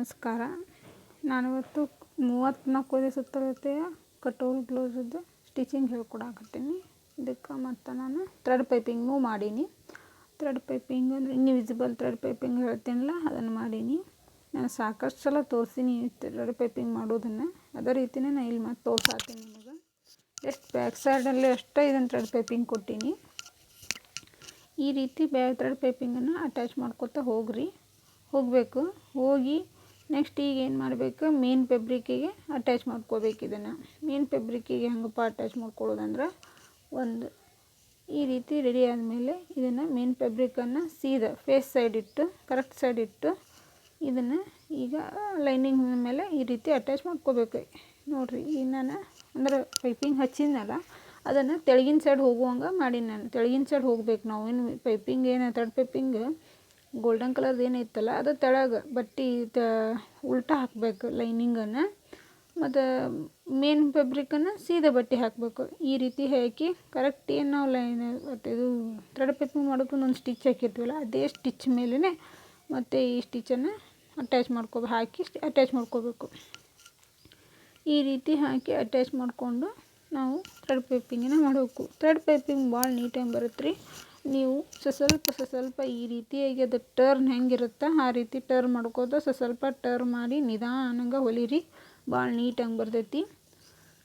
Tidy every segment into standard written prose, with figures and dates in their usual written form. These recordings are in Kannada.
ನಮಸ್ಕಾರ. ನಾನಿವತ್ತು 34ನೇ ಸುತ್ತಳತೆಯ ಕಟೋರಿ ಬ್ಲೌಸದ್ದು ಸ್ಟಿಚಿಂಗ್ ಹೇಳ್ಕೊಡಕತ್ತೀನಿ. ಇದಕ್ಕೆ ಮತ್ತು ನಾನು ಥ್ರೆಡ್ ಪೈಪಿಂಗು ಮಾಡೀನಿ. ಥ್ರೆಡ್ ಪೈಪಿಂಗ್ ಅಂದರೆ ಇನ್ವಿಸಿಬಲ್ ಥ್ರೆಡ್ ಪೈಪಿಂಗ್ ಹೇಳ್ತೀನಲ್ಲ ಅದನ್ನು ಮಾಡೀನಿ. ನಾನು ಸಾಕಷ್ಟು ಸಲ ತೋರಿಸೀನಿ ಥ್ರೆಡ್ ಪೈಪಿಂಗ್ ಮಾಡೋದನ್ನು. ಅದೇ ರೀತಿಯೇ ನಾನು ಇಲ್ಲಿ ಮತ್ತೆ ತೋರ್ಸಾತೀನಿ ನಿಮಗೆ. ಎಷ್ಟು ಬ್ಯಾಕ್ ಸೈಡಲ್ಲಿ ಅಷ್ಟೇ ಇದನ್ನು ಥ್ರೆಡ್ ಪೈಪಿಂಗ್ ಕೊಟ್ಟೀನಿ. ಈ ರೀತಿ ಥ್ರೆಡ್ ಪೈಪಿಂಗನ್ನು ಅಟ್ಯಾಚ್ ಮಾಡ್ಕೊತಾ ಹೋಗಬೇಕು. ಹೋಗಿ ನೆಕ್ಸ್ಟ್ ಈಗ ಏನು ಮಾಡಬೇಕು, ಮೇನ್ ಫೆಬ್ರಿಕ್ಕಿಗೆ ಅಟ್ಯಾಚ್ ಮಾಡ್ಕೋಬೇಕು. ಇದನ್ನು ಮೇನ್ ಫೆಬ್ರಿಕ್ಕಿಗೆ ಹೆಂಗಪ್ಪ ಅಟ್ಯಾಚ್ ಮಾಡ್ಕೊಳ್ಳೋದಂದ್ರೆ, ಒಂದು ಈ ರೀತಿ ರೆಡಿ ಆದಮೇಲೆ ಇದನ್ನು ಮೇನ್ ಫೆಬ್ರಿಕನ್ನು ಸೀದಾ ಫೇಸ್ ಸೈಡ್ ಇಟ್ಟು ಕರೆಕ್ಟ್ ಸೈಡ್ ಇಟ್ಟು ಇದನ್ನು ಈಗ ಲೈನಿಂಗ್ ಮೇಲೆ ಈ ರೀತಿ ಅಟ್ಯಾಚ್ ಮಾಡ್ಕೋಬೇಕು. ನೋಡಿರಿ, ಈಗ ನಾನು ಅಂದ್ರೆ ಪೈಪಿಂಗ್ ಹಚ್ಚಿದ್ನಲ್ಲ ಅದನ್ನು ತೆಳಗಿನ ಸೈಡ್ ಹೋಗುವಂಗೆ ಮಾಡೀನಿ. ನಾನು ತೆಳಗಿನ ಸೈಡ್ ಹೋಗ್ಬೇಕು. ನಾವು ಏನು ಪೈಪಿಂಗ್ ಏನು ಥ್ರೆಡ್ ಪೈಪಿಂಗ್ ಗೋಲ್ಡನ್ ಕಲರ್ದು ಏನೈತಲ್ಲ ಅದು ತೆಳಗೆ ಬಟ್ಟೆ ಉಲ್ಟಾ ಹಾಕಬೇಕು ಲೈನಿಂಗನ್ನು, ಮತ್ತು ಮೇನ್ ಫೆಬ್ರಿಕನ್ನು ಸೀದಾ ಬಟ್ಟೆ ಹಾಕಬೇಕು. ಈ ರೀತಿ ಹಾಕಿ ಕರೆಕ್ಟ್ ಏನು ನಾವು ಮತ್ತು ಇದು ಥ್ರೆಡ್ ಪೈಪಿಂಗ್ ಮಾಡೋದು ಒಂದು ಸ್ಟಿಚ್ ಹಾಕಿರ್ತೀವಲ್ಲ ಅದೇ ಸ್ಟಿಚ್ ಮೇಲೇ ಮತ್ತು ಈ ಸ್ಟಿಚ್ಚನ್ನು ಅಟ್ಯಾಚ್ ಮಾಡ್ಕೋಬೇಕು. ಈ ರೀತಿ ಹಾಕಿ ಅಟ್ಯಾಚ್ ಮಾಡಿಕೊಂಡು ನಾವು ಥ್ರೆಡ್ ಪೈಪಿಂಗನ್ನು ಮಾಡಬೇಕು. ಥ್ರೆಡ್ ಪೈಪಿಂಗ್ ಭಾಳ ನೀಟಾಗಿ ಬರುತ್ತೆ ರೀ. ನೀವು ಸ್ವಲ್ಪ ಈ ರೀತಿಯಾಗಿ ಅದು ಟರ್ನ್ ಹೆಂಗಿರುತ್ತೆ ಆ ರೀತಿ ಟರ್ನ್ ಮಾಡ್ಕೋದು ಸ್ವಲ್ಪ ಟರ್ನ್ ಮಾಡಿ ನಿಧಾನಂಗೆ ಹೊಲಿರಿ, ಭಾಳ ನೀಟಾಗಿ ಬರ್ತೈತಿ.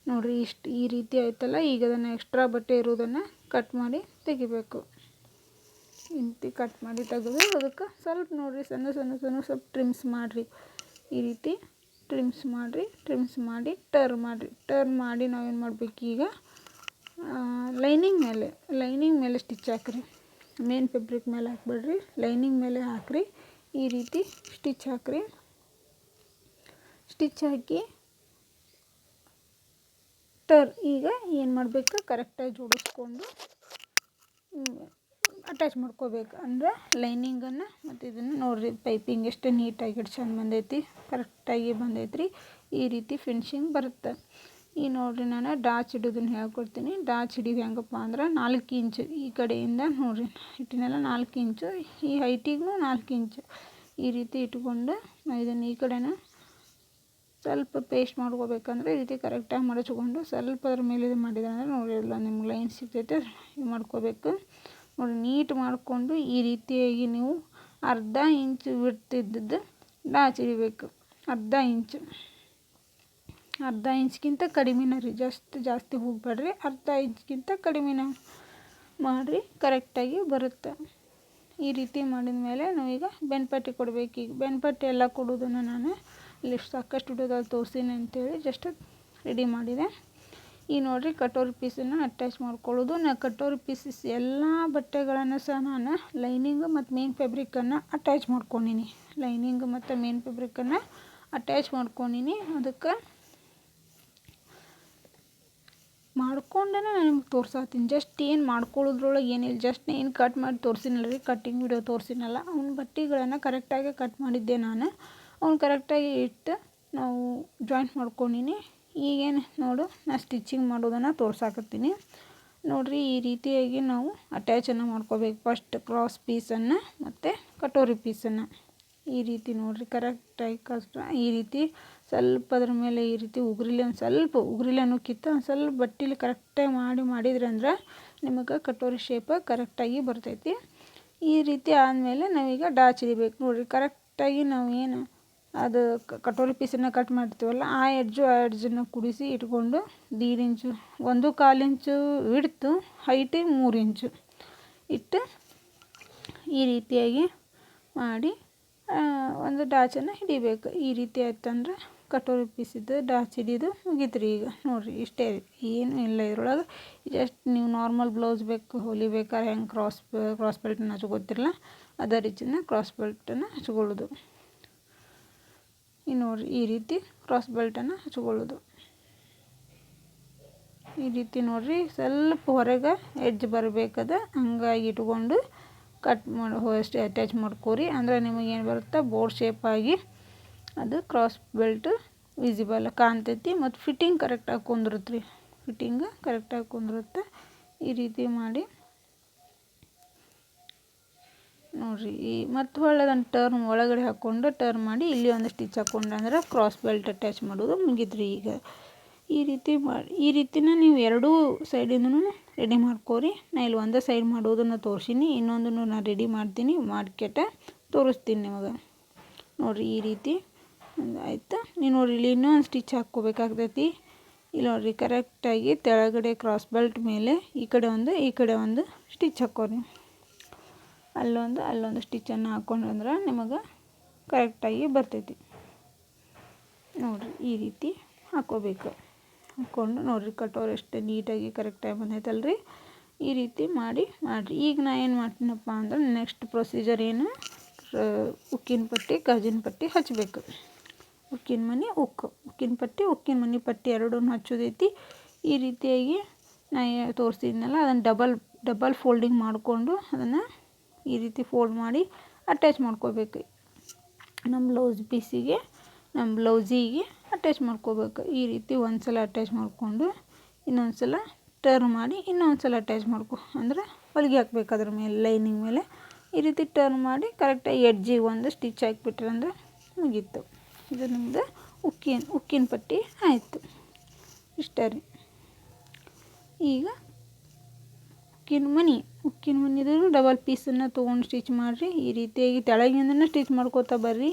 ನೋಡಿರಿ, ಈ ರೀತಿ ಆಯ್ತಲ್ಲ. ಈಗ ಅದನ್ನು ಎಕ್ಸ್ಟ್ರಾ ಬಟ್ಟೆ ಇರೋದನ್ನು ಕಟ್ ಮಾಡಿ ತೆಗಿಬೇಕು. ಇಂತಿ ಕಟ್ ಮಾಡಿ ತೆಗೆದು ಅದಕ್ಕೆ ಸ್ವಲ್ಪ ನೋಡಿರಿ ಸಣ್ಣ ಸ್ವಲ್ಪ ಟ್ರಿಮ್ಸ್ ಮಾಡಿರಿ. ಈ ರೀತಿ ಟ್ರಿಮ್ಸ್ ಮಾಡಿ ಟರ್ನ್ ಮಾಡಿ ನಾವೇನು ಮಾಡಬೇಕು, ಈಗ ಲೈನಿಂಗ್ ಮೇಲೆ ಸ್ಟಿಚ್ ಹಾಕ್ರಿ. ಮೇನ್ ಫೆಬ್ರಿಕ್ ಮೇಲೆ ಹಾಕ್ಬೇಡ್ರಿ, ಲೈನಿಂಗ್ ಮೇಲೆ ಹಾಕ್ರಿ. ಈ ರೀತಿ ಸ್ಟಿಚ್ ಹಾಕ್ರಿ. ಸ್ಟಿಚ್ ಹಾಕಿ ಈಗ ಏನು ಮಾಡಬೇಕು, ಕರೆಕ್ಟಾಗಿ ಜೋಡಿಸ್ಕೊಂಡು ಅಟ್ಯಾಚ್ ಮಾಡ್ಕೋಬೇಕು. ಅಂದರೆ ಲೈನಿಂಗನ್ನು ಮತ್ತು ಇದನ್ನು ನೋಡಿರಿ, ಪೈಪಿಂಗ್ ಎಷ್ಟು ನೀಟಾಗಿ ಚೆಂದ ಬಂದೈತಿ, ಕರೆಕ್ಟಾಗಿ ಬಂದೈತ್ರಿ. ಈ ರೀತಿ ಫಿನಿಶಿಂಗ್ ಬರುತ್ತೆ. ಈ ನೋಡಿರಿ, ನಾನು ಡಾಚ್ ಹಿಡಿಯೋದನ್ನು ಹೇಳ್ಕೊಡ್ತೀನಿ. ಡಾಚ್ ಹಿಡಿಯೋದು ಹೆಂಗಪ್ಪ ಅಂದ್ರೆ 4 ಇಂಚು ಈ ಕಡೆಯಿಂದ ನೋಡಿರಿ ಇಟ್ಟಿನೆಲ್ಲ 4 ಇಂಚು, ಈ ಹೈಟಿಗೂ 4 ಇಂಚು ಈ ರೀತಿ ಇಟ್ಕೊಂಡು ಇದನ್ನು ಈ ಕಡೆನ ಸ್ವಲ್ಪ ಪೇಸ್ಟ್ ಮಾಡ್ಕೋಬೇಕಂದ್ರೆ ಈ ರೀತಿ ಕರೆಕ್ಟಾಗಿ ಮಡಚ್ಕೊಂಡು ಸ್ವಲ್ಪ ಅದ್ರ ಮೇಲೆ ಇದು ಮಾಡಿದ್ರೆ ನೋಡಿ ಎಲ್ಲ ನಿಮ್ಗೆ ಲೈನ್ ಸಿಗ್ತೈತೆ. ಇದು ಮಾಡ್ಕೋಬೇಕು. ನೋಡಿ, ನೀಟ್ ಮಾಡಿಕೊಂಡು ಈ ರೀತಿಯಾಗಿ ನೀವು ಅರ್ಧ ಇಂಚು ಬಿಡ್ತಿದ್ದದ್ದು ಡಾಚ್ ಹಿಡಿಬೇಕು. ಅರ್ಧ ಇಂಚ್ಗಿಂತ ಕಡಿಮೆನ ರೀ, ಜಾಸ್ತಿ ಹೋಗ್ಬೇಡ್ರಿ. ಅರ್ಧ ಇಂಚ್ಗಿಂತ ಕಡಿಮೆನ ಮಾಡಿರಿ, ಕರೆಕ್ಟಾಗಿ ಬರುತ್ತೆ. ಈ ರೀತಿ ಮಾಡಿದ ಮೇಲೆ ನಾವೀಗ ಬೆನ್ಪಟ್ಟಿ ಕೊಡಬೇಕು. ಈಗ ಬೆನ್ಪಟ್ಟಿ ಎಲ್ಲ ಕೊಡೋದನ್ನು ನಾನು ಇಲ್ಲಿ ಸಾಕಷ್ಟು ವಿಡಿಯೋದಲ್ಲಿ ತೋರಿಸ್ತೀನಿ ಅಂತೇಳಿ ಜಸ್ಟ್ ರೆಡಿ ಮಾಡಿದೆ. ಈ ನೋಡಿರಿ, ಕಟೋರಿ ಪೀಸನ್ನು ಅಟ್ಯಾಚ್ ಮಾಡ್ಕೊಳ್ಳೋದು. ನಾನು ಕಟೋರಿ ಪೀಸಸ್ ಎಲ್ಲ ಬಟ್ಟೆಗಳನ್ನು ಸಹ ನಾನು ಲೈನಿಂಗು ಮತ್ತು ಮೇನ್ ಫೆಬ್ರಿಕನ್ನು ಅಟ್ಯಾಚ್ ಮಾಡ್ಕೊಂಡೀನಿ. ಅದಕ್ಕೆ ಮಾಡ್ಕೊಂಡೇ ನಾನು ನಿಮ್ಗೆ ತೋರ್ಸಾತೀನಿ. ಜಸ್ಟ್ ಏನು ಮಾಡ್ಕೊಳ್ಳೋದ್ರೊಳಗೆ ಏನಿಲ್ಲ, ಜಸ್ಟ್ ಏನು ಕಟ್ ಮಾಡಿ ತೋರಿಸಿನಲ್ಲ ರೀ, ಕಟ್ಟಿಂಗ್ ವಿಡಿಯೋ ತೋರಿಸಿನಲ್ಲ, ಅವ್ನ ಬಟ್ಟೆಗಳನ್ನು ಕರೆಕ್ಟಾಗಿ ಕಟ್ ಮಾಡಿದ್ದೆ ನಾನು. ಅವ್ನು ಕರೆಕ್ಟಾಗಿ ಇಟ್ಟು ನಾವು ಜಾಯಿಂಟ್ ಮಾಡ್ಕೊಂಡೀನಿ. ಈಗೇನು ನೋಡು, ನಾನು ಸ್ಟಿಚಿಂಗ್ ಮಾಡೋದನ್ನು ತೋರ್ಸಾಕತ್ತೀನಿ. ನೋಡಿರಿ, ಈ ರೀತಿಯಾಗಿ ನಾವು ಅಟ್ಯಾಚನ್ನು ಮಾಡ್ಕೋಬೇಕು. ಫಸ್ಟ್ ಕ್ರಾಸ್ ಪೀಸನ್ನು ಮತ್ತು ಕಟೋರಿ ಪೀಸನ್ನು ಈ ರೀತಿ ನೋಡಿರಿ ಕರೆಕ್ಟಾಗಿ ಈ ರೀತಿ ಸ್ವಲ್ಪ ಅದ್ರ ಮೇಲೆ ಈ ರೀತಿ ಉಗುರಿಲೆ ಅನ್ನೋಕ್ಕಿಂತ ಒಂದು ಸ್ವಲ್ಪ ಬಟ್ಟೆಲಿ ಕರೆಕ್ಟಾಗಿ ಮಾಡಿದ್ರಿ ಅಂದ್ರೆ ನಿಮಗೆ ಕಟೋರಿ ಶೇಪ್ ಕರೆಕ್ಟಾಗಿ ಬರ್ತೈತಿ. ಈ ರೀತಿ ಆದಮೇಲೆ ನಾವೀಗ ಡಾಚ್ ಹಿಡಿಬೇಕು. ನೋಡಿರಿ, ಕರೆಕ್ಟಾಗಿ ನಾವು ಏನು ಅದು ಕಟೋರಿ ಪೀಸನ್ನು ಕಟ್ ಮಾಡ್ತೀವಲ್ಲ ಆ ಎಡ್ಜನ್ನು ಕುಡಿಸಿ ಇಟ್ಕೊಂಡು 1.5 ಇಂಚು 1.25 ಇಂಚು ವಿಡ್ತು, ಹೈಟಿಗೆ 3 ಇಂಚು ಇಟ್ಟು ಈ ರೀತಿಯಾಗಿ ಮಾಡಿ ಒಂದು ಡಾಚನ್ನು ಹಿಡಿಬೇಕು. ಈ ರೀತಿ ಆಯ್ತಂದ್ರೆ ಕಟೋರಿ ಪೀಸಿದ್ದು ಡಾಚ್ ಹಿಡಿಯೋದು ಮುಗೀತ್ರಿ. ಈಗ ನೋಡಿರಿ, ಇಷ್ಟೇ, ಏನೂ ಇಲ್ಲ ಇದ್ರೊಳಗೆ. ಜಸ್ಟ್ ನೀವು ನಾರ್ಮಲ್ ಬ್ಲೌಸ್ ಹೊಲಿಬೇಕಾದ್ರೆ ಹೆಂಗೆ ಕ್ರಾಸ್ ಬೆಲ್ಟನ್ನು ಹಚ್ಕೋತಿರಲ್ಲ ಅದೇ ರೀತಿನ ಕ್ರಾಸ್ ಬೆಲ್ಟನ್ನು ಹಚ್ಕೊಳ್ಳೋದು. ನೋಡಿರಿ, ಈ ರೀತಿ ಕ್ರಾಸ್ ಬೆಲ್ಟನ್ನು ಹಚ್ಕೊಳ್ಳೋದು. ಈ ರೀತಿ ನೋಡಿರಿ, ಸ್ವಲ್ಪ ಹೊರಗೆ ಎಡ್ಜ್ ಬರಬೇಕದ ಹಂಗಾಗಿ ಇಟ್ಕೊಂಡು ಕಟ್ ಅಷ್ಟೇ ಅಟ್ಯಾಚ್ ಮಾಡ್ಕೋರಿ. ಅಂದರೆ ನಿಮಗೇನು ಬರುತ್ತೆ, ಬೋರ್ಡ್ ಶೇಪಾಗಿ ಅದು ಕ್ರಾಸ್ ಬೆಲ್ಟ್ ವಿಸಿಬಲ್ ಕಾಣ್ತೈತಿ. ಮತ್ತು ಫಿಟ್ಟಿಂಗ್ ಕರೆಕ್ಟಾಗಿ ಕುಂದಿರುತ್ತೆ. ಈ ರೀತಿ ಮಾಡಿ ನೋಡಿರಿ ಈ ಮತ್ತು ಹೊಳ್ಳಿ ಅದನ್ನು ಟರ್ನ್ ಒಳಗಡೆ ಹಾಕ್ಕೊಂಡು ಟರ್ನ್ ಮಾಡಿ ಇಲ್ಲಿ ಒಂದು ಸ್ಟಿಚ್ ಹಾಕ್ಕೊಂಡು ಅಂದ್ರೆ ಕ್ರಾಸ್ ಬೆಲ್ಟ್ ಅಟ್ಯಾಚ್ ಮಾಡೋದು ಮುಗಿದ್ರಿ. ಈಗ ಈ ರೀತಿನ ನೀವು ಎರಡೂ ಸೈಡಿಂದೂ ರೆಡಿ ಮಾಡ್ಕೋರಿ. ನಾ ಇಲ್ಲಿ ಒಂದೇ ಸೈಡ್ ಮಾಡೋದನ್ನು ತೋರಿಸೀನಿ, ಇನ್ನೊಂದನ್ನು ನಾನು ರೆಡಿ ಮಾಡ್ತೀನಿ, ಮಾಡ್ಕೆಟ ತೋರಿಸ್ತೀನಿ ನಿಮಗೆ. ನೋಡಿರಿ ಈ ರೀತಿ ಆಯ್ತು. ನೀವು ನೋಡಿರಿ ಇಲ್ಲಿ ಇನ್ನೂ ಒಂದು ಸ್ಟಿಚ್ ಹಾಕ್ಕೋಬೇಕಾಗ್ತೈತಿ. ಇಲ್ಲಿ ನೋಡಿರಿ ಕರೆಕ್ಟಾಗಿ ತೆಳಗಡೆ ಕ್ರಾಸ್ ಬೆಲ್ಟ್ ಮೇಲೆ ಈ ಕಡೆ ಒಂದು ಸ್ಟಿಚ್ ಹಾಕೋರಿ. ಅಲ್ಲೊಂದು ಸ್ಟಿಚ್ಚನ್ನು ಹಾಕ್ಕೊಂಡ್ರೆ ನಿಮಗೆ ಕರೆಕ್ಟಾಗಿ ಬರ್ತೈತಿ. ನೋಡಿರಿ ಈ ರೀತಿ ಹಾಕ್ಕೋಬೇಕು. ಹಾಕ್ಕೊಂಡು ನೋಡಿರಿ ಕಟೋರ್ ಎಷ್ಟು ನೀಟಾಗಿ ಕರೆಕ್ಟಾಗಿ ಬಂದೈತಲ್ರಿ. ಈ ರೀತಿ ಮಾಡಿರಿ. ಈಗ ನಾ ಏನು ಮಾಡ್ತೀನಪ್ಪ ಅಂದ್ರೆ ನೆಕ್ಸ್ಟ್ ಪ್ರೊಸೀಜರ್ ಏನು, ಉಕ್ಕಿನ ಪಟ್ಟಿ ಗಾಜಿನ ಪಟ್ಟಿ ಹಚ್ಚಬೇಕು. ಉಕ್ಕಿನ ಮಣಿ ಪಟ್ಟಿ ಎರಡೂ ಹಚ್ಚೋದೈತಿ. ಈ ರೀತಿಯಾಗಿ ನಾ ತೋರಿಸಿದ್ನಲ್ಲ ಅದನ್ನು ಡಬಲ್ ಫೋಲ್ಡಿಂಗ್ ಮಾಡಿಕೊಂಡು ಅದನ್ನು ಈ ರೀತಿ ಫೋಲ್ಡ್ ಮಾಡಿ ಅಟ್ಯಾಚ್ ಮಾಡ್ಕೋಬೇಕು. ನಮ್ಮ ಬ್ಲೌಸಿಗೆ ಅಟ್ಯಾಚ್ ಮಾಡ್ಕೋಬೇಕು. ಈ ರೀತಿ ಒಂದು ಸಲ ಅಟ್ಯಾಚ್ ಮಾಡಿಕೊಂಡು ಇನ್ನೊಂದು ಸಲ ಟರ್ನ್ ಮಾಡಿ ಇನ್ನೊಂದು ಸಲ ಅಟ್ಯಾಚ್ ಅಂದ್ರೆ ಹೊಲಿಗೆ ಹಾಕ್ಬೇಕು ಅದ್ರ ಮೇಲೆ, ಲೈನಿಂಗ್ ಮೇಲೆ. ಈ ರೀತಿ ಟರ್ನ್ ಮಾಡಿ ಕರೆಕ್ಟಾಗಿ ಎಡ್ಜಿಗೆ ಒಂದು ಸ್ಟಿಚ್ ಹಾಕಿಬಿಟ್ರೆ ಅಂದ್ರೆ ಮುಗೀತು. ಇದು ನಿಮ್ಮದು ಉಕ್ಕಿನ ಪಟ್ಟಿ ಆಯಿತು. ಇಷ್ಟೇ ರೀ. ಈಗ ಉಕ್ಕಿನ ಮನಿದು ಡಬಲ್ ಪೀಸನ್ನು ತೊಗೊಂಡು ಸ್ಟಿಚ್ ಮಾಡಿರಿ. ಈ ರೀತಿಯಾಗಿ ತೆಳಗಿಂದನೇ ಸ್ಟಿಚ್ ಮಾಡ್ಕೋತಾ ಬರ್ರಿ,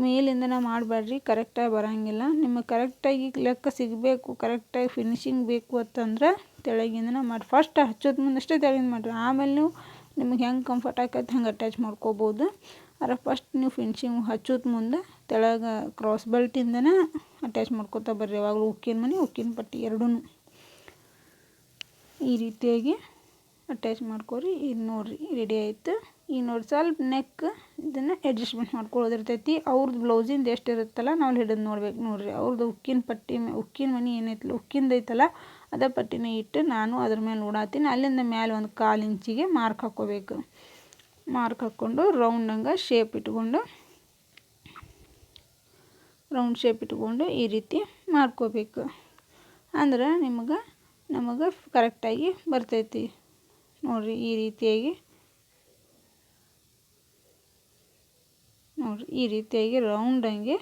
ಮೇಲಿಂದನೇ ಮಾಡಬೇಡ್ರಿ, ಕರೆಕ್ಟಾಗಿ ಬರೋಂಗಿಲ್ಲ. ನಿಮಗೆ ಕರೆಕ್ಟಾಗಿ ಲೆಕ್ಕ ಸಿಗಬೇಕು, ಕರೆಕ್ಟಾಗಿ ಫಿನಿಶಿಂಗ್ ಬೇಕು ಅಂತಂದ್ರೆ ತೆಳಗಿಂದನೇ ಮಾಡಿ. ಫಸ್ಟ್ ಹಚ್ಚೋದು ಮುಂದಷ್ಟೇ ತೆಳಗಿಂದ ಮಾಡಿರಿ, ಆಮೇಲೆ ನೀವು ನಿಮಗೆ ಹೆಂಗೆ ಕಂಫರ್ಟ್ ಆಕೈತೆ ಹಂಗೆ ಅಟ್ಯಾಚ್ ಮಾಡ್ಕೋಬೋದು. ಆದರೆ ಫಸ್ಟ್ ನೀವು ಫಿನಿಶಿಂಗ್ ಹಚ್ಚೋದು ಮುಂದೆ ತೆಳಗೆ ಕ್ರಾಸ್ ಬೆಲ್ಟಿಂದನೇ ಅಟ್ಯಾಚ್ ಮಾಡ್ಕೋತಾ ಬರ್ರಿ. ಯಾವಾಗಲೂ ಉಕ್ಕಿನ ಪಟ್ಟಿ ಎರಡೂ ಈ ರೀತಿಯಾಗಿ ಅಟ್ಯಾಚ್ ಮಾಡ್ಕೊರಿ. ಈಗ ನೋಡಿರಿ ರೆಡಿ ಆಯಿತು. ಈಗ ನೋಡಿ ಸ್ವಲ್ಪ ನೆಕ್ ಇದನ್ನು ಅಡ್ಜಸ್ಟ್ಮೆಂಟ್ ಮಾಡ್ಕೊಳ್ಳೋದಿರ್ತೈತಿ. ಅವ್ರದ್ದು ಬ್ಲೌಸಿಂದ ಎಷ್ಟು ಇರುತ್ತಲ್ಲ ನಾವು ಹಿಡಿದು ನೋಡ್ಬೇಕು. ನೋಡಿರಿ ಅವ್ರದ್ದು ಉಕ್ಕಿನ ಮಣಿ ಏನೈತಲ್ಲ ಉಕ್ಕಿಂದೈತಲ್ಲ ಅದೇ ಪಟ್ಟಿನ ಇಟ್ಟು ನಾನು ಅದ್ರ ಮೇಲೆ ನೋಡಾತೀನಿ. ಅಲ್ಲಿಂದ ಮೇಲೆ ಒಂದು 1/4 ಇಂಚಿಗೆ ಮಾರ್ಕ್ ಹಾಕ್ಕೋಬೇಕು. ಮಾರ್ಕ್ ಹಾಕ್ಕೊಂಡು ರೌಂಡ್ ಶೇಪ್ ಇಟ್ಕೊಂಡು ಈ ರೀತಿ ಮಾಡ್ಕೋಬೇಕು. ಅಂದ್ರೆ ನಮಗೆ ಕರೆಕ್ಟಾಗಿ ಬರ್ತೈತಿ. ನೋಡಿರಿ ಈ ರೀತಿಯಾಗಿ ರೌಂಡಂಗೆ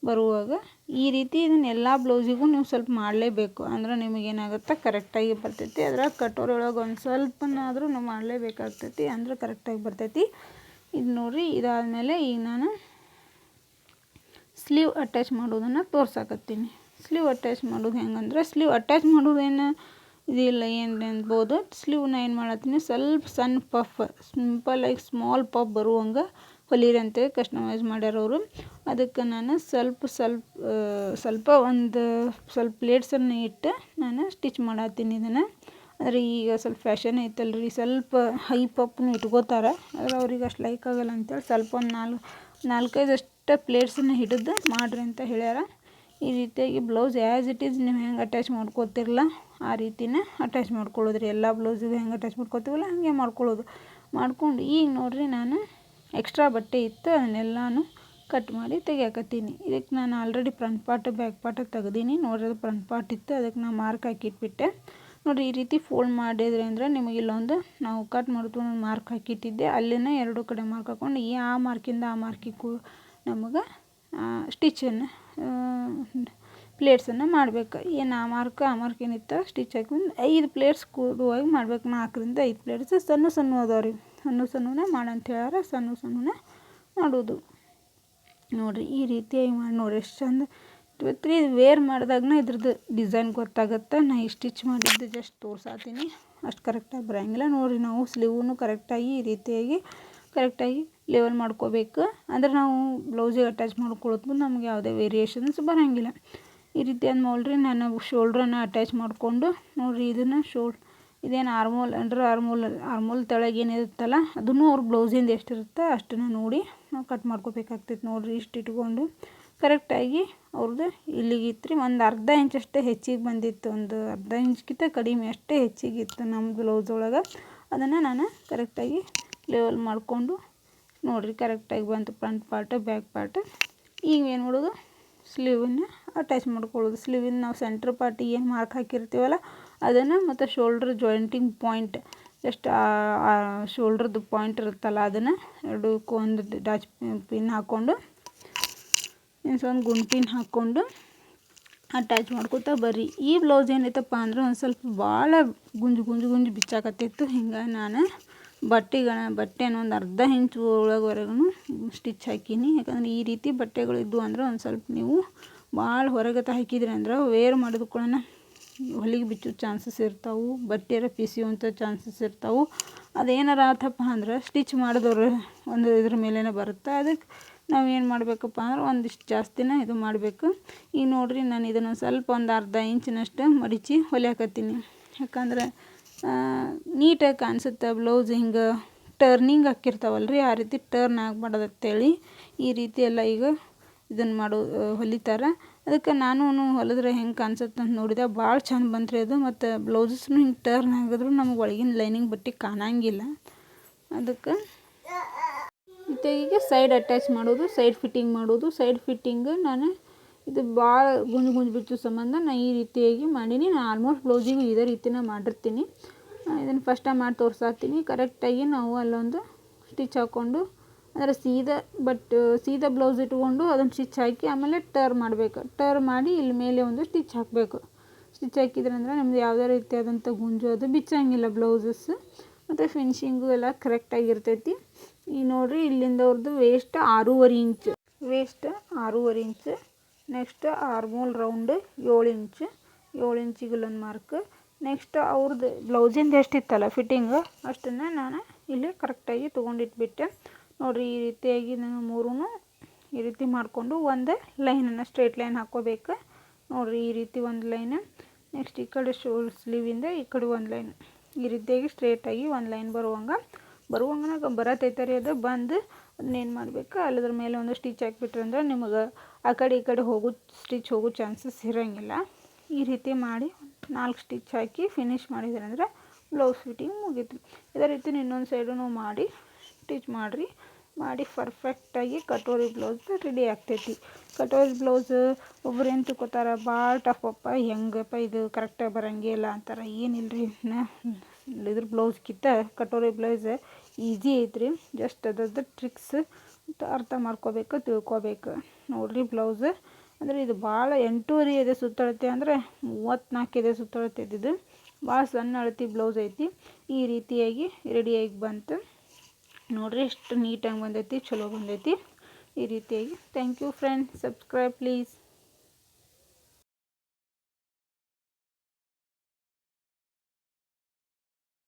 ಬರುವಾಗ ಈ ರೀತಿ ಇದನ್ನೆಲ್ಲ ಬ್ಲೌಸಿಗೂ ನೀವು ಸ್ವಲ್ಪ ಮಾಡಲೇಬೇಕು. ಅಂದ್ರೆ ನಿಮಗೇನಾಗುತ್ತೆ ಕರೆಕ್ಟಾಗಿ ಬರ್ತೈತಿ. ಅದ್ರಾಗ ಕಟೋರಿ ಒಳಗೆ ಒಂದು ಸ್ವಲ್ಪನಾದರೂ ನಾವು ಮಾಡಲೇಬೇಕಾಗ್ತೈತಿ, ಅಂದ್ರೆ ಕರೆಕ್ಟಾಗಿ ಬರ್ತೈತಿ. ಇದು ನೋಡಿರಿ ಇದಾದಮೇಲೆ ಈಗ ನಾನು ಸ್ಲೀವ್ ಅಟ್ಯಾಚ್ ಮಾಡೋದನ್ನು ತೋರ್ಸಾಕತ್ತೀನಿ. ಸ್ಲೀವ್ ಅಟ್ಯಾಚ್ ಮಾಡೋದು ಹೆಂಗಂದ್ರೆ ಸ್ಲೀವ್ ಅಟ್ಯಾಚ್ ಮಾಡೋದೇನು ಇದಿಲ್ಲ ಏನು ಅನ್ಬೋದು. ಸ್ಲೀವ್ನ ಏನು ಮಾಡತ್ತೀನಿ ಸ್ವಲ್ಪ ಸಣ್ಣ ಪಫ್ ಸಿಂಪಲಾಗಿ ಸ್ಮಾಲ್ ಪಫ್ ಬರುವಂಗೆ ಹೊಲೀರಿ ಅಂತೇಳಿ ಕಸ್ಟಮೈಸ್ ಮಾಡ್ಯಾರವರು. ಅದಕ್ಕೆ ನಾನು ಸ್ವಲ್ಪ ಪ್ಲೇಟ್ಸನ್ನು ಇಟ್ಟು ನಾನು ಸ್ಟಿಚ್ ಮಾಡತ್ತೀನಿ ಇದನ್ನು. ಆದರೆ ಈಗ ಸ್ವಲ್ಪ ಫ್ಯಾಷನ್ ಐತಲ್ರಿ, ಸ್ವಲ್ಪ ಹೈ ಪಫ್ನು ಇಟ್ಕೋತಾರೆ. ಆದರೆ ಅವ್ರಿಗೆ ಅಷ್ಟು ಲೈಕ್ ಆಗಲ್ಲ ಅಂತೇಳಿ ಸ್ವಲ್ಪ ಒಂದು 4-5 ಅಷ್ಟು ಪ್ಲೇಟ್ಸನ್ನು ಹಿಡಿದು ಮಾಡಿರಿ ಅಂತ ಹೇಳ್ಯಾರ. ಈ ರೀತಿಯಾಗಿ ಬ್ಲೌಸ್ ಆ್ಯಸ್ ಇಟ್ ಈಸ್ ನೀವು ಹೆಂಗೆ ಅಟ್ಯಾಚ್ ಮಾಡ್ಕೋತಿರಲ್ಲ ಆ ರೀತಿನೇ ಅಟ್ಯಾಚ್ ಮಾಡ್ಕೊಳ್ಳೋದ್ರಿ. ಎಲ್ಲ ಬ್ಲೌಸಿಗೆ ಹೆಂಗೆ ಅಟ್ಯಾಚ್ ಮಾಡ್ಕೋತೀವಲ್ಲ ಹಾಗೆ ಮಾಡ್ಕೊಂಡು ಈಗ ನೋಡಿರಿ ನಾನು ಎಕ್ಸ್ಟ್ರಾ ಬಟ್ಟೆ ಇತ್ತು ಅದನ್ನೆಲ್ಲನೂ ಕಟ್ ಮಾಡಿ ತೆಗಿಯಾಕತ್ತೀನಿ. ಇದಕ್ಕೆ ನಾನು already front part back part ತೆಗ್ದೀನಿ. ನೋಡ್ರಿ ಅದು ಫ್ರಂಟ್ ಪಾರ್ಟ್ ಇತ್ತು, ಅದಕ್ಕೆ ನಾನು ಮಾರ್ಕ್ ಹಾಕಿಟ್ಬಿಟ್ಟೆ. ನೋಡಿರಿ ಈ ರೀತಿ ಫೋಲ್ಡ್ ಮಾಡಿದ್ರಿ ಅಂದರೆ ನಿಮಗೆ ಇಲ್ಲೊಂದು ನಾವು ಕಟ್ ಮಾಡ್ತು ಒಂದು ಮಾರ್ಕ್ ಹಾಕಿಟ್ಟಿದ್ದೆ, ಅಲ್ಲಿನೇ ಎರಡು ಕಡೆ ಮಾರ್ಕ್ ಹಾಕ್ಕೊಂಡು ಆ ಮಾರ್ಕಿಂದ ಆ ಮಾರ್ಕಿಗೂ ನಮಗೆ ಸ್ಟಿಚನ್ನು ಪ್ಲೇಟ್ಸನ್ನು ಮಾಡಬೇಕು. ಏನು ಆ ಮಾರ್ಕ್ ಏನಿತ್ತು ಸ್ಟಿಚ್ ಹಾಕೊಂಡು 5 ಪ್ಲೇಟ್ಸ್ ಕೂಡುವಾಗಿ ಮಾಡ್ಬೇಕು. 4ರಿಂದ 5 ಪ್ಲೇಟ್ಸ್ ಸಣ್ಣ ಅದಾವ್ರಿ. ಸಣ್ಣನೇ ಮಾಡಂತ ಹೇಳ್ಯಾರ, ಸಣ್ಣನೇ ಮಾಡೋದು. ನೋಡಿರಿ ಈ ರೀತಿಯಾಗಿ ಮಾಡಿ ನೋಡಿರಿ ಎಷ್ಟು ಚಂದ ಇವತ್ತು ಇದು ವೇರ್ ಮಾಡಿದಾಗನ ಇದ್ರದ್ದು ಡಿಸೈನ್ ಗೊತ್ತಾಗುತ್ತೆ. ನಾ ಈ ಸ್ಟಿಚ್ ಮಾಡಿದ್ದು ಜಸ್ಟ್ ತೋರ್ಸಾತೀನಿ, ಅಷ್ಟು ಕರೆಕ್ಟಾಗಿ ಬರೋಂಗಿಲ್ಲ. ನೋಡಿರಿ ನಾವು ಸ್ಲೀವ್ನು ಕರೆಕ್ಟಾಗಿ ಈ ರೀತಿಯಾಗಿ ಕರೆಕ್ಟಾಗಿ ಲೆವೆಲ್ ಮಾಡ್ಕೋಬೇಕು. ಅಂದರೆ ನಾವು ಬ್ಲೌಸಿಗೆ ಅಟ್ಯಾಚ್ ಮಾಡ್ಕೊಳ್ಳೋದು ನಮ್ಗೆ ಯಾವುದೇ ವೇರಿಯೇಷನ್ಸ್ ಬರೋಂಗಿಲ್ಲ. ಈ ರೀತಿ ಅಂದ್ಮೇಲೆ ನಾನು ಶೋಲ್ಡ್ರನ್ನು ಅಟ್ಯಾಚ್ ಮಾಡಿಕೊಂಡು ನೋಡಿರಿ ಇದನ್ನು ಇದೇನು ಆರ್ಮೋಲ್ ತೆಳಗೆ ಏನಿರುತ್ತಲ್ಲ ಅದನ್ನು ಅವ್ರ ಬ್ಲೌಸಿಂದ ಎಷ್ಟಿರುತ್ತೆ ಅಷ್ಟನ್ನು ನೋಡಿ ನಾವು ಕಟ್ ಮಾಡ್ಕೋಬೇಕಾಗ್ತೈತೆ. ನೋಡಿರಿ ಇಷ್ಟು ಇಟ್ಕೊಂಡು ಕರೆಕ್ಟಾಗಿ ಅವ್ರದ್ದು ಇಲ್ಲಿಗಿತ್ತು ರೀ, ಒಂದು ಅರ್ಧ ಇಂಚಷ್ಟೇ ಹೆಚ್ಚಿಗೆ ಬಂದಿತ್ತು, ಒಂದು ಅರ್ಧ ಇಂಚ್ಗಿಂತ ಕಡಿಮೆ ಅಷ್ಟೇ ಹೆಚ್ಚಿಗಿತ್ತು ನಮ್ಮ ಬ್ಲೌಸ್ ಒಳಗೆ. ಅದನ್ನು ನಾನು ಕರೆಕ್ಟಾಗಿ ಲೆವೆಲ್ ಮಾಡಿಕೊಂಡು ನೋಡಿರಿ ಕರೆಕ್ಟಾಗಿ ಬಂತು ಫ್ರಂಟ್ ಪಾರ್ಟ್ ಬ್ಯಾಕ್ ಪಾರ್ಟ್. ಈಗ ಏನು ಮಾಡೋದು ಸ್ಲೀವನ್ನು ಅಟ್ಯಾಚ್ ಮಾಡ್ಕೊಳ್ಳೋದು. ಸ್ಲೀವಿನ ನಾವು ಸೆಂಟ್ರ್ ಪಾರ್ಟಿಗೆ ಏನು ಮಾರ್ಕ್ ಹಾಕಿರ್ತೀವಲ್ಲ ಅದನ್ನು ಮತ್ತು ಶೋಲ್ಡ್ರ್ ಜಾಯಿಂಟಿಂಗ್ ಪಾಯಿಂಟ್ ಜಸ್ಟ್ ಶೋಲ್ಡ್ರದ್ದು ಪಾಯಿಂಟ್ ಇರುತ್ತಲ್ಲ ಅದನ್ನು ಎರಡಕ್ಕೂ ಒಂದು ಡಾಚ್ ಪಿನ್ ಹಾಕ್ಕೊಂಡು ಒಂದು ಗುಂಡು ಪಿನ್ ಹಾಕ್ಕೊಂಡು ಅಟ್ಯಾಚ್ ಮಾಡ್ಕೊತಾ ಬರ್ರಿ. ಈ ಬ್ಲೌಸ್ ಏನೈತಪ್ಪ ಅಂದ್ರೆ ಒಂದು ಸ್ವಲ್ಪ ಭಾಳ ಗುಂಜು ಬಿಚ್ಚಾಕತ್ತಿತ್ತು. ಹಿಂಗೆ ನಾನು ಬಟ್ಟೆನ ಒಂದು ಅರ್ಧ ಇಂಚ್ ಒಳಗವರೆಗೂ ಸ್ಟಿಚ್ ಹಾಕೀನಿ. ಯಾಕಂದ್ರೆ ಈ ರೀತಿ ಬಟ್ಟೆಗಳಿದ್ದು ಅಂದ್ರೆ ಒಂದು ಸ್ವಲ್ಪ ನೀವು ಭಾಳ ಹೊರಗತ ಹಾಕಿದ್ರಿ ಅಂದ್ರೆ ವೇರ್ ಮಾಡೋದು ಕೂಡ ಹೊಲಿಗೆ ಬಿಚ್ಚೋ ಚಾನ್ಸಸ್ ಇರ್ತಾವೆ, ಬಟ್ಟೆರ ಪಿಸಿಯುವಂಥ ಚಾನ್ಸಸ್ ಇರ್ತಾವೆ. ಅದೇನಾರ ಆತಪ್ಪ ಅಂದ್ರೆ ಸ್ಟಿಚ್ ಮಾಡಿದವ್ರು ಒಂದು ಇದ್ರ ಮೇಲೇ ಬರುತ್ತೆ. ಅದಕ್ಕೆ ನಾವು ಏನು ಮಾಡಬೇಕಪ್ಪ ಅಂದ್ರೆ ಒಂದಿಷ್ಟು ಜಾಸ್ತಿನ ಇದು ಮಾಡಬೇಕು. ಈಗ ನೋಡಿರಿ ನಾನು ಇದನ್ನು ಸ್ವಲ್ಪ ಒಂದು ಅರ್ಧ ಇಂಚಿನಷ್ಟು ಮಡಿಚಿ ಹೊಲಿಯಾಕತ್ತೀನಿ. ಯಾಕಂದ್ರೆ ನೀಟಾಗಿ ಕಾಣಿಸುತ್ತೆ ಬ್ಲೌಸ್. ಹಿಂಗೆ ಟರ್ನಿಂಗ್ ಹಾಕಿರ್ತಾವಲ್ಲ ರೀ, ಆ ರೀತಿ ಟರ್ನ್ ಆಗಬಾರ್ದು ಅಂತೇಳಿ ಈ ರೀತಿ ಎಲ್ಲ ಈಗ ಇದನ್ನು ಹೊಲಿತಾರೆ. ಅದಕ್ಕೆ ನಾನು ಹೊಲಿದ್ರೆ ಹೆಂಗೆ ಕಾಣಿಸುತ್ತೆ ಅಂತ ನೋಡಿದೆ, ಭಾಳ ಚಂದ ಬಂತ್ರಿ ಅದು. ಮತ್ತು ಬ್ಲೌಸಸ್ನು ಹಿಂಗೆ ಟರ್ನ್ ಆಗಿದ್ರು ನಮಗೆ ಒಳಗಿನ ಲೈನಿಂಗ್ ಬಟ್ಟೆ ಕಾಣಂಗಿಲ್ಲ. ಅದಕ್ಕೆ ಮತ್ತು ಈಗ ಸೈಡ್ ಅಟ್ಯಾಚ್ ಮಾಡೋದು, ಸೈಡ್ ಫಿಟ್ಟಿಂಗ್ ಮಾಡೋದು. ಸೈಡ್ ಫಿಟ್ಟಿಂಗ್ ನಾನು ಇದು ಭಾಳ ಗುಂಜು ಬಿಚ್ಚೋ ಸಂಬಂಧ ನಾನು ಈ ರೀತಿಯಾಗಿ ಮಾಡೀನಿ. ನಾನು ಆಲ್ಮೋಸ್ಟ್ ಬ್ಲೌಸಿಗೂ ಇದೇ ರೀತಿನ ಮಾಡಿರ್ತೀನಿ. ಇದನ್ನು ಫಸ್ಟ ಮಾಡಿ ತೋರಿಸಾತೀನಿ. ಕರೆಕ್ಟಾಗಿ ನಾವು ಅಲ್ಲೊಂದು ಸ್ಟಿಚ್ ಹಾಕ್ಕೊಂಡು ಅಂದರೆ ಸೀದಾ ಬ್ಲೌಸ್ ಇಟ್ಕೊಂಡು ಅದನ್ನು ಸ್ಟಿಚ್ ಹಾಕಿ ಆಮೇಲೆ ಟರ್ ಮಾಡಬೇಕು. ಟರ್ ಮಾಡಿ ಇಲ್ಲಿ ಮೇಲೆ ಒಂದು ಸ್ಟಿಚ್ ಹಾಕಬೇಕು. ಸ್ಟಿಚ್ ಹಾಕಿದ್ರೆ ಅಂದರೆ ನಮ್ದು ಯಾವುದೇ ರೀತಿಯಾದಂಥ ಗುಂಜು ಅದು ಬಿಚ್ಚಂಗಿಲ್ಲ ಬ್ಲೌಸಸ್. ಮತ್ತು ಫಿನಿಶಿಂಗು ಎಲ್ಲ ಕರೆಕ್ಟಾಗಿರ್ತೈತಿ. ಈಗ ನೋಡಿರಿ, ಇಲ್ಲಿಂದ ಅವ್ರದ್ದು waste 6.5 inch. Next armhole round 7 inch. 7 ಇಂಚಿಗೆ ಇಲ್ಲೊಂದು ಮಾರ್ಕ್. ನೆಕ್ಸ್ಟ್ ಅವ್ರದ್ದು ಬ್ಲೌಸಿಂದ ಎಷ್ಟಿತ್ತಲ್ಲ ಫಿಟ್ಟಿಂಗು ಅಷ್ಟನ್ನು ನಾನು ಇಲ್ಲಿ ಕರೆಕ್ಟಾಗಿ ತೊಗೊಂಡಿಟ್ಬಿಟ್ಟೆ. ನೋಡಿರಿ, ಈ ರೀತಿಯಾಗಿ ನಾನು ಮೂರೂ ಈ ರೀತಿ ಮಾಡಿಕೊಂಡು ಒಂದು ಲೈನನ್ನು ಸ್ಟ್ರೇಟ್ ಲೈನ್ ಹಾಕ್ಕೋಬೇಕು. ನೋಡಿರಿ, ಈ ರೀತಿ ಒಂದು ಲೈನ್. ನೆಕ್ಸ್ಟ್ ಈ ಕಡೆ ಸ್ಲೀವಿಂದ ಈ ಕಡೆ ಒಂದು ಲೈನ್. ಈ ರೀತಿಯಾಗಿ ಸ್ಟ್ರೇಟಾಗಿ ಒಂದು ಲೈನ್ ಬರುವಂಗೆ ಬರತೈತೆ ರೀ. ಅದು ಬಂದು ಅದನ್ನೇನು ಮಾಡಬೇಕು, ಅಲ್ಲದ್ರ ಮೇಲೆ ಒಂದು ಸ್ಟಿಚ್ ಹಾಕಿಬಿಟ್ರೆ ಅಂದ್ರೆ ನಿಮಗೆ ಆ ಕಡೆ ಈ ಕಡೆ ಸ್ಟಿಚ್ ಹೋಗೋ ಚಾನ್ಸಸ್ ಇರೋಂಗಿಲ್ಲ. ಈ ರೀತಿ ಮಾಡಿ 4 ಸ್ಟಿಚ್ ಹಾಕಿ ಫಿನಿಶ್ ಮಾಡಿದ್ರೆ ಅಂದ್ರೆ ಬ್ಲೌಸ್ ಫಿಟ್ಟಿಂಗ್ ಮುಗೀತು. ಇದೇ ರೀತಿ ಇನ್ನೊಂದು ಸೈಡು ಮಾಡಿ ಸ್ಟಿಚ್ ಮಾಡಿ ಪರ್ಫೆಕ್ಟಾಗಿ ಕಟೋರಿ ಬ್ಲೌಸ್ ರೆಡಿ ಆಗ್ತೈತಿ. ಕಟೋರಿ ಬ್ಲೌಸ್ ಒಬ್ರು ಏನು ತಿಳ್ಕೊತಾರೆ, ಭಾಳ ಟಫಪ್ಪ, ಹೆಂಗಪ್ಪ ಇದು ಕರೆಕ್ಟಾಗಿ ಬರೋಂಗೇ ಇಲ್ಲ ಅಂತಾರೆ. ಏನಿಲ್ಲ ರೀ, ಇದ್ರ ಬ್ಲೌಸ್ಗಿಂತ ಕಟೋರಿ ಬ್ಲೌಸ್ ಈಸಿ ಐತ್ರಿ. ಜಸ್ಟ್ ಅದ್ರದ್ದು ಟ್ರಿಕ್ಸ್ ಅರ್ಥ ಮಾಡ್ಕೋಬೇಕು, ತಿಳ್ಕೊಬೇಕು. ನೋಡಿರಿ, ಬ್ಲೌಸ್ ಅಂದರೆ ಇದು ಭಾಳ 8.5 ಇದೆ ಸುತ್ತಳತೆ, ಅಂದರೆ 34 ಇದೆ ಸುತ್ತಳತೆ. ಇದ್ದಿದ್ದು ಭಾಳ ಸಣ್ಣ ಅಳತೆ ಬ್ಲೌಸ್ ಐತಿ. ಈ ರೀತಿಯಾಗಿ ರೆಡಿಯಾಗಿ ಬಂತು. ನೋಡಿರಿ, ಎಷ್ಟು ನೀಟಾಗಿ ಬಂದೈತಿ, ಚಲೋ ಬಂದೈತಿ. ಈ ರೀತಿಯಾಗಿ thank you friends. Subscribe please.